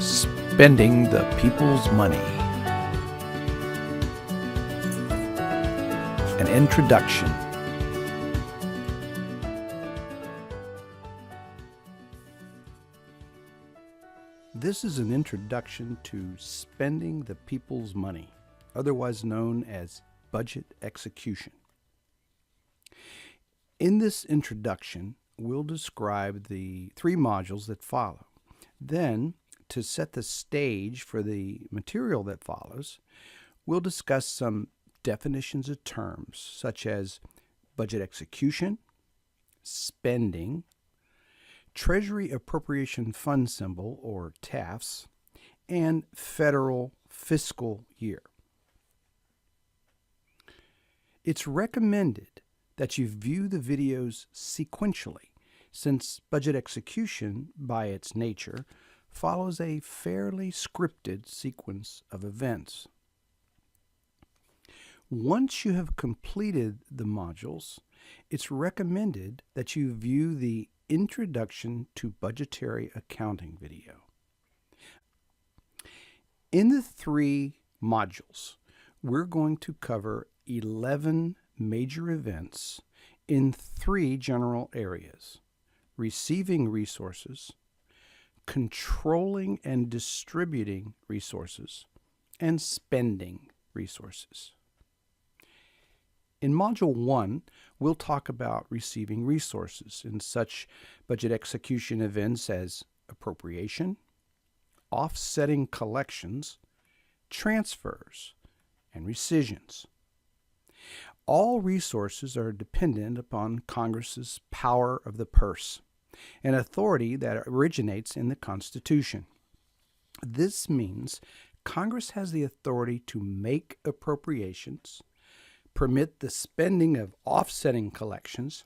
Spending the people's money. An introduction. This is an introduction to spending the people's money, otherwise known as budget execution. In this introduction, we'll describe the three modules that follow. Then, to set the stage for the material that follows, we'll discuss some definitions of terms such as budget execution, spending, Treasury Appropriation Fund Symbol, or TAFs, and federal fiscal year. It's recommended that you view the videos sequentially, since budget execution, by its nature, follows a fairly scripted sequence of events. Once you have completed the modules, it's recommended that you view the Introduction to Budgetary Accounting video. In the three modules, we're going to cover 11 major events in three general areas: receiving resources, controlling and distributing resources, and spending resources. In Module 1, we'll talk about receiving resources in such budget execution events as appropriation, offsetting collections, transfers, and rescissions. All resources are dependent upon Congress's power of the purse, an authority that originates in the Constitution. This means Congress has the authority to make appropriations, permit the spending of offsetting collections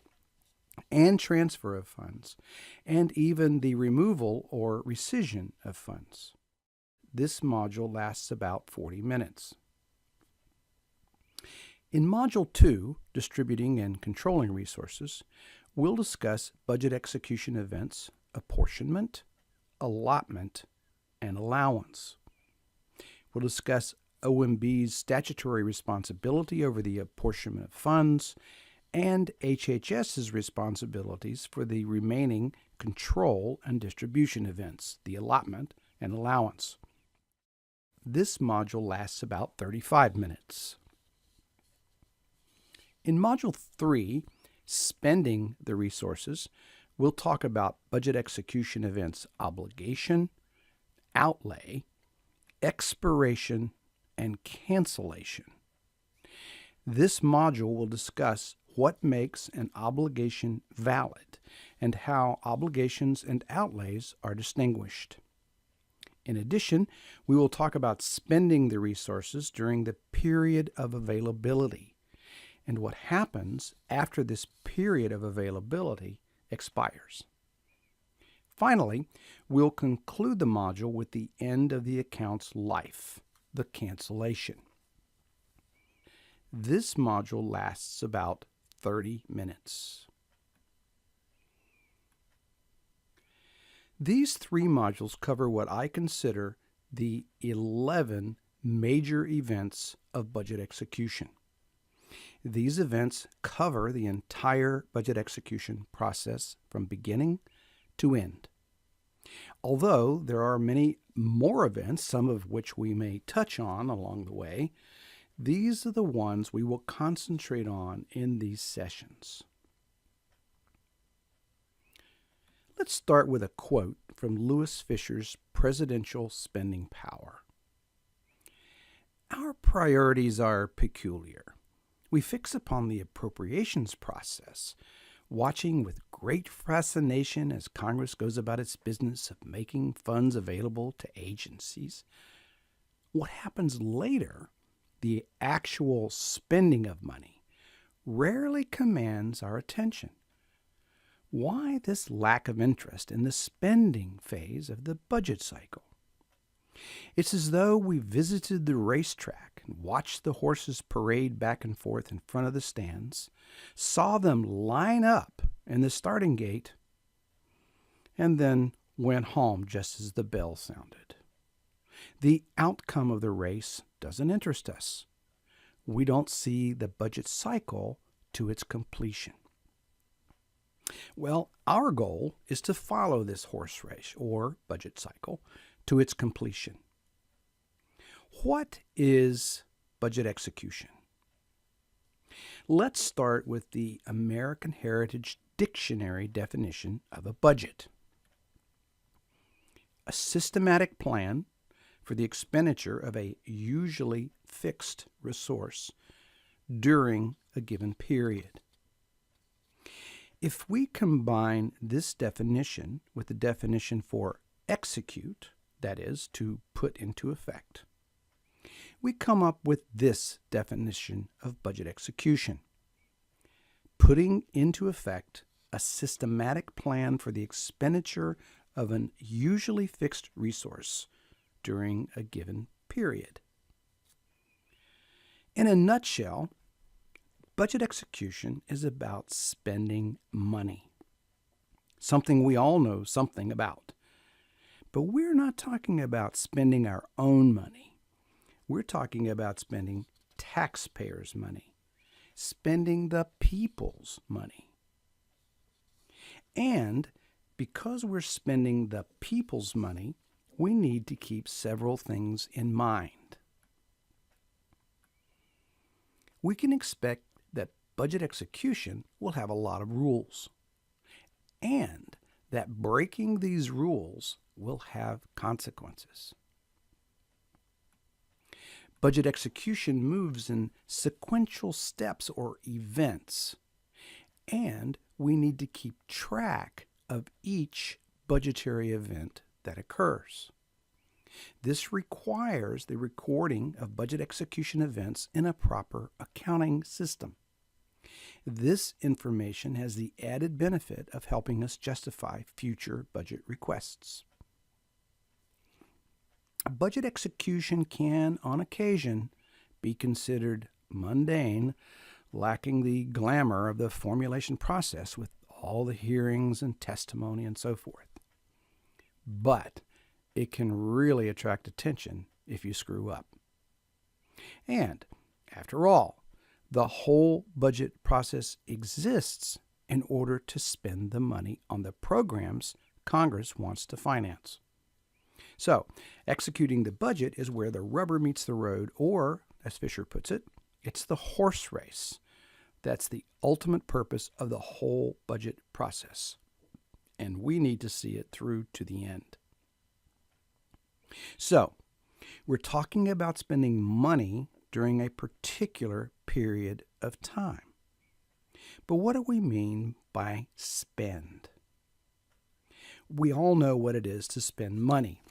and transfer of funds, and even the removal or rescission of funds. This module lasts about 40 minutes. In Module 2, Distributing and Controlling Resources, we'll discuss budget execution events, apportionment, allotment, and allowance. We'll discuss OMB's statutory responsibility over the apportionment of funds and HHS's responsibilities for the remaining control and distribution events, the allotment and allowance. This module lasts about 35 minutes. In Module 3, Spending the Resources, we'll talk about budget execution events: obligation, outlay, expiration, and cancellation. This module will discuss what makes an obligation valid and how obligations and outlays are distinguished. In addition, we will talk about spending the resources during the period of availability and what happens after this period of availability expires. Finally, we'll conclude the module with the end of the account's life, the cancellation. This module lasts about 30 minutes. These three modules cover what I consider the 11 major events of budget execution. These events cover the entire budget execution process from beginning to end. Although there are many more events, some of which we may touch on along the way, these are the ones we will concentrate on in these sessions. Let's start with a quote from Louis Fisher's Presidential Spending Power. "Our priorities are peculiar. We fix upon the appropriations process, watching with great fascination as Congress goes about its business of making funds available to agencies. What happens later, the actual spending of money, rarely commands our attention. Why this lack of interest in the spending phase of the budget cycle? It's as though we visited the racetrack and watched the horses parade back and forth in front of the stands, saw them line up in the starting gate, and then went home just as the bell sounded. The outcome of the race doesn't interest us. We don't see the budget cycle to its completion. Well, our goal is to follow this horse race or budget cycle to its completion. What is budget execution? Let's start with the American Heritage Dictionary definition of a budget. A systematic plan for the expenditure of a usually fixed resource during a given period. If we combine this definition with the definition for execute, that is, to put into effect, we come up with this definition of budget execution: putting into effect a systematic plan for the expenditure of an usually fixed resource during a given period. In a nutshell, budget execution is about spending money, something we all know something about. But we're not talking about spending our own money. We're talking about spending taxpayers' money, spending the people's money. And because we're spending the people's money, we need to keep several things in mind. We can expect that budget execution will have a lot of rules, and that breaking these rules will have consequences. Budget execution moves in sequential steps or events, and we need to keep track of each budgetary event that occurs. This requires the recording of budget execution events in a proper accounting system. This information has the added benefit of helping us justify future budget requests. Budget execution can, on occasion, be considered mundane, lacking the glamour of the formulation process with all the hearings and testimony and so forth. But it can really attract attention if you screw up. And, after all, the whole budget process exists in order to spend the money on the programs Congress wants to finance. So, executing the budget is where the rubber meets the road, or, as Fisher puts it, it's the horse race. That's the ultimate purpose of the whole budget process. And we need to see it through to the end. So, we're talking about spending money during a particular period of time. But what do we mean by spend? We all know what it is to spend money.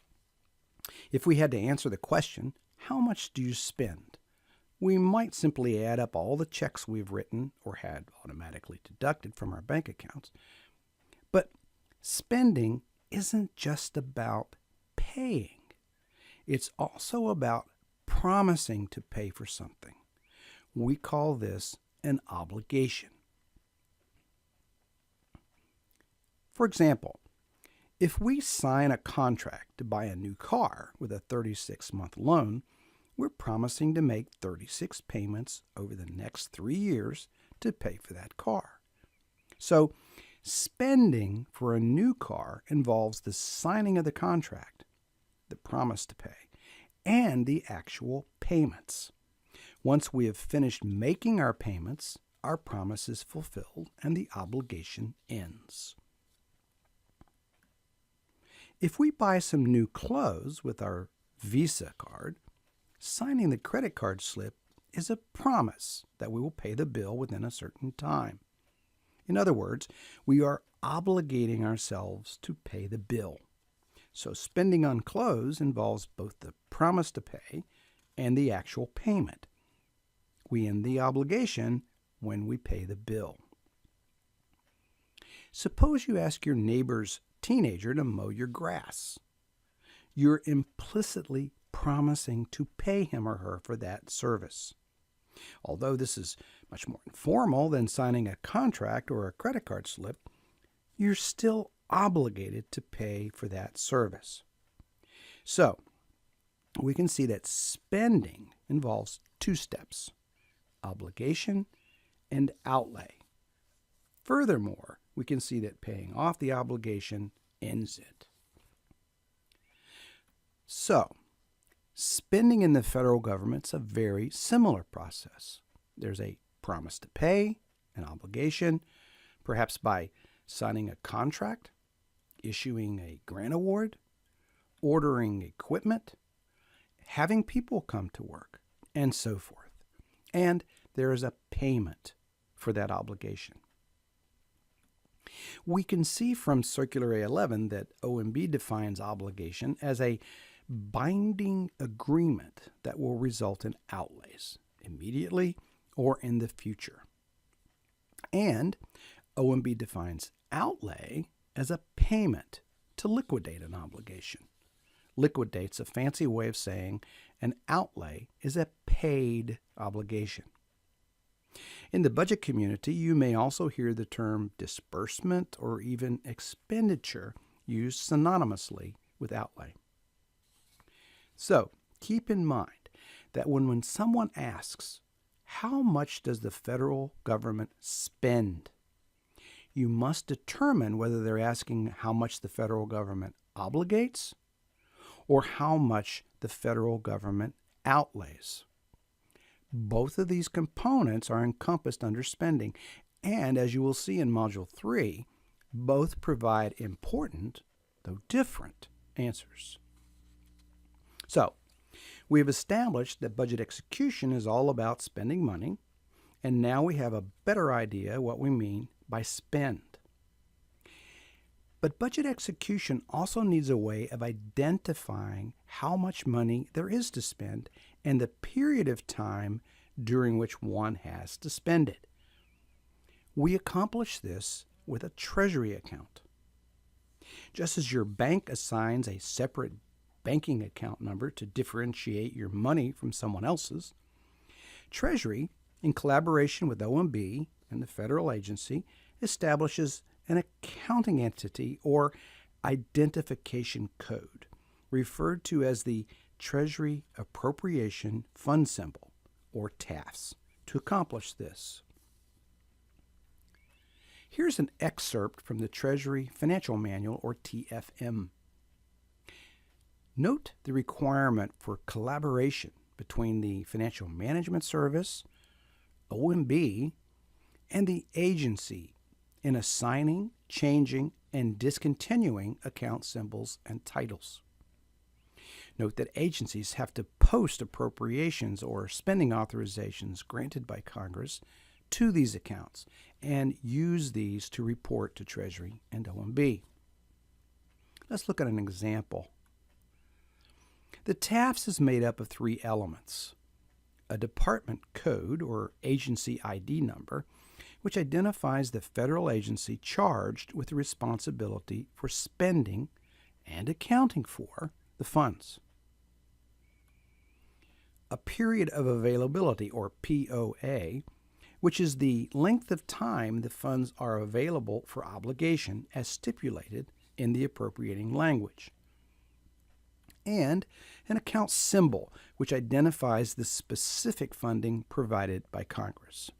If we had to answer the question, how much do you spend? We might simply add up all the checks we've written or had automatically deducted from our bank accounts. But spending isn't just about paying. It's also about promising to pay for something. We call this an obligation. For example, if we sign a contract to buy a new car with a 36-month loan, we're promising to make 36 payments over the next 3 years to pay for that car. So, spending for a new car involves the signing of the contract, the promise to pay, and the actual payments. Once we have finished making our payments, our promise is fulfilled and the obligation ends. If we buy some new clothes with our Visa card, signing the credit card slip is a promise that we will pay the bill within a certain time. In other words, we are obligating ourselves to pay the bill. So spending on clothes involves both the promise to pay and the actual payment. We end the obligation when we pay the bill. Suppose you ask your neighbor's teenager to mow your grass. You're implicitly promising to pay him or her for that service. Although this is much more informal than signing a contract or a credit card slip, you're still obligated to pay for that service. So, we can see that spending involves two steps: obligation and outlay. Furthermore, we can see that paying off the obligation ends it. So, spending in the federal government's a very similar process. There's a promise to pay, an obligation, perhaps by signing a contract, issuing a grant award, ordering equipment, having people come to work, and so forth. And there is a payment for that obligation. We can see from Circular A11 that OMB defines obligation as a binding agreement that will result in outlays immediately or in the future. And OMB defines outlay as a payment to liquidate an obligation. Liquidate's a fancy way of saying an outlay is a paid obligation. In the budget community, you may also hear the term disbursement or even expenditure used synonymously with outlay. So keep in mind that when someone asks, how much does the federal government spend? You must determine whether they're asking how much the federal government obligates or how much the federal government outlays. Both of these components are encompassed under spending, and as you will see in Module 3, both provide important, though different, answers. So, we have established that budget execution is all about spending money, and now we have a better idea what we mean by spend. But budget execution also needs a way of identifying how much money there is to spend and the period of time during which one has to spend it. We accomplish this with a treasury account. Just as your bank assigns a separate banking account number to differentiate your money from someone else's, Treasury, in collaboration with OMB and the federal agency, establishes an accounting entity or identification code, referred to as the Treasury Appropriation Fund Symbol, or TAFS, to accomplish this. Here's an excerpt from the Treasury Financial Manual, or TFM. Note the requirement for collaboration between the Financial Management Service, OMB, and the agency in assigning, changing, and discontinuing account symbols and titles. Note that agencies have to post appropriations or spending authorizations granted by Congress to these accounts and use these to report to Treasury and OMB. Let's look at an example. The TAFS is made up of three elements: a department code or agency ID number, which identifies the federal agency charged with the responsibility for spending and accounting for the funds. A period of availability, or POA, which is the length of time the funds are available for obligation as stipulated in the appropriating language. And an account symbol, which identifies the specific funding provided by Congress.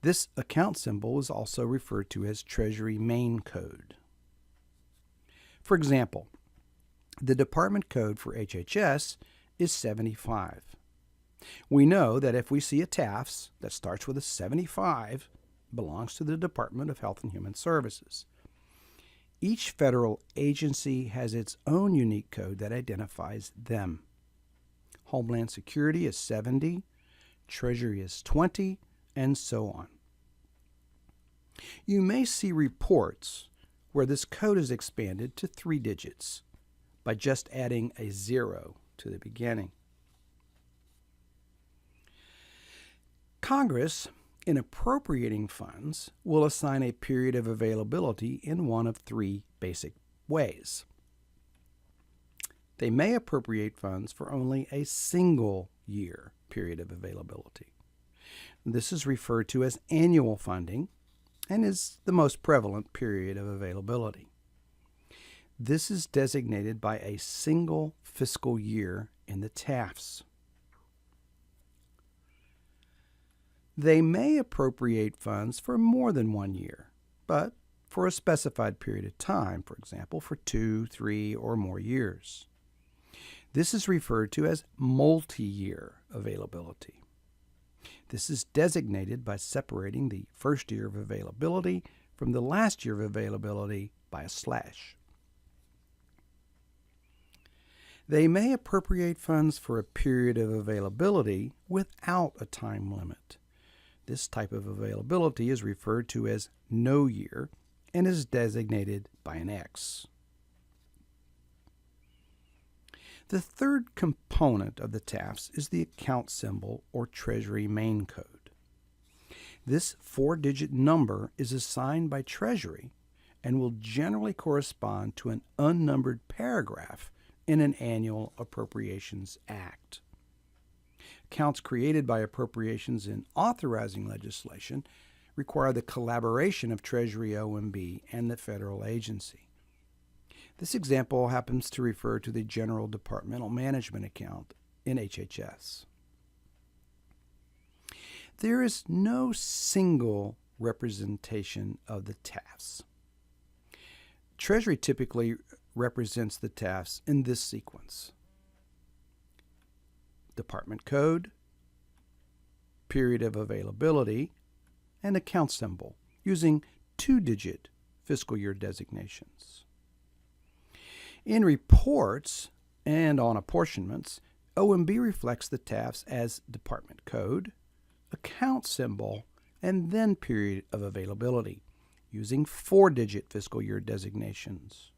This account symbol is also referred to as Treasury Main Code. For example, the department code for HHS is 75. We know that if we see a TAFS that starts with a 75, it belongs to the Department of Health and Human Services. Each federal agency has its own unique code that identifies them. Homeland Security is 70, Treasury is 20, and so on. You may see reports where this code is expanded to 3 digits by just adding a 0 to the beginning. Congress, in appropriating funds, will assign a period of availability in one of 3 basic ways. They may appropriate funds for only a single year period of availability. This is referred to as annual funding and is the most prevalent period of availability. This is designated by a single fiscal year in the TAFs. They may appropriate funds for more than 1 year, but for a specified period of time, for example, for 2, 3, or more years. This is referred to as multi-year availability. This is designated by separating the first year of availability from the last year of availability by a slash. They may appropriate funds for a period of availability without a time limit. This type of availability is referred to as no year and is designated by an X. The third component of the TAFs is the account symbol or Treasury main code. This 4-digit number is assigned by Treasury and will generally correspond to an unnumbered paragraph in an annual Appropriations Act. Accounts created by appropriations in authorizing legislation require the collaboration of Treasury OMB and the federal agency. This example happens to refer to the General Departmental Management account in HHS. There is no single representation of the TAFs. Treasury typically represents the TAFs in this sequence: department code, period of availability, and account symbol using 2-digit fiscal year designations. In reports and on apportionments, OMB reflects the TAFs as department code, account symbol, and then period of availability using 4-digit fiscal year designations.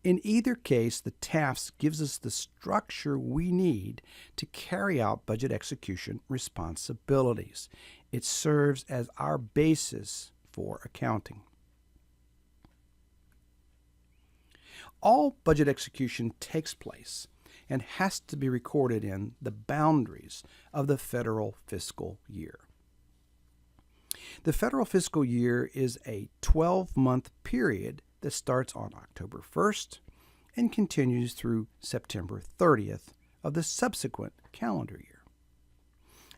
In either case, the TAFs gives us the structure we need to carry out budget execution responsibilities. It serves as our basis for accounting. All budget execution takes place and has to be recorded in the boundaries of the federal fiscal year. The federal fiscal year is a 12-month period that starts on October 1st and continues through September 30th of the subsequent calendar year.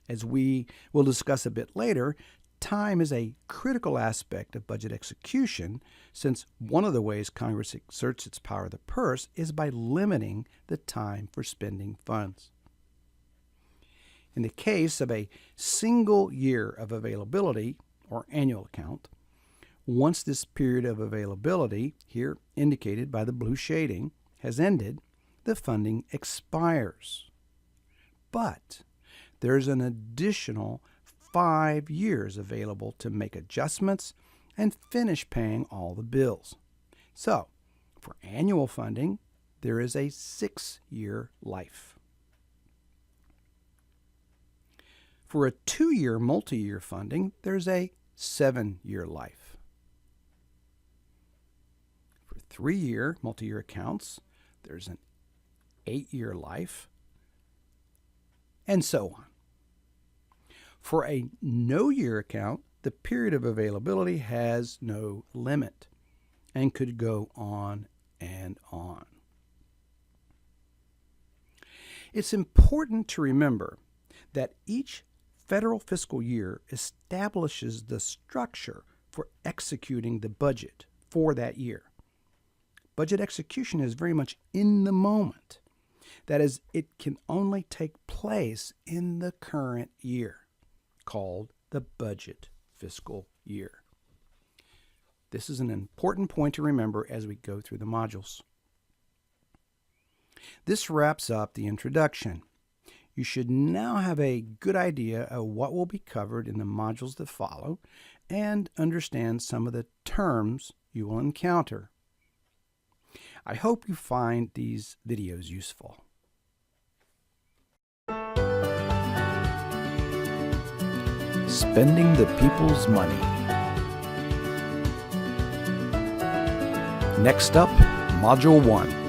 As we will discuss a bit later, time is a critical aspect of budget execution, since one of the ways Congress exerts its power of the purse is by limiting the time for spending funds. In the case of a single year of availability, or annual account, once this period of availability, here indicated by the blue shading, has ended, the funding expires. But there's an additional 5 years available to make adjustments and finish paying all the bills. So, for annual funding, there is a 6-year life. For a 2-year multi-year funding, there's a 7-year life. For 3-year multi-year accounts, there's an 8-year life, and so on. For a no-year account, the period of availability has no limit and could go on and on. It's important to remember that each federal fiscal year establishes the structure for executing the budget for that year. Budget execution is very much in the moment. That is, it can only take place in the current year, called the budget fiscal year. This is an important point to remember as we go through the modules. This wraps up the introduction. You should now have a good idea of what will be covered in the modules that follow and understand some of the terms you will encounter. I hope you find these videos useful. Spending the people's money. Next up, Module 1.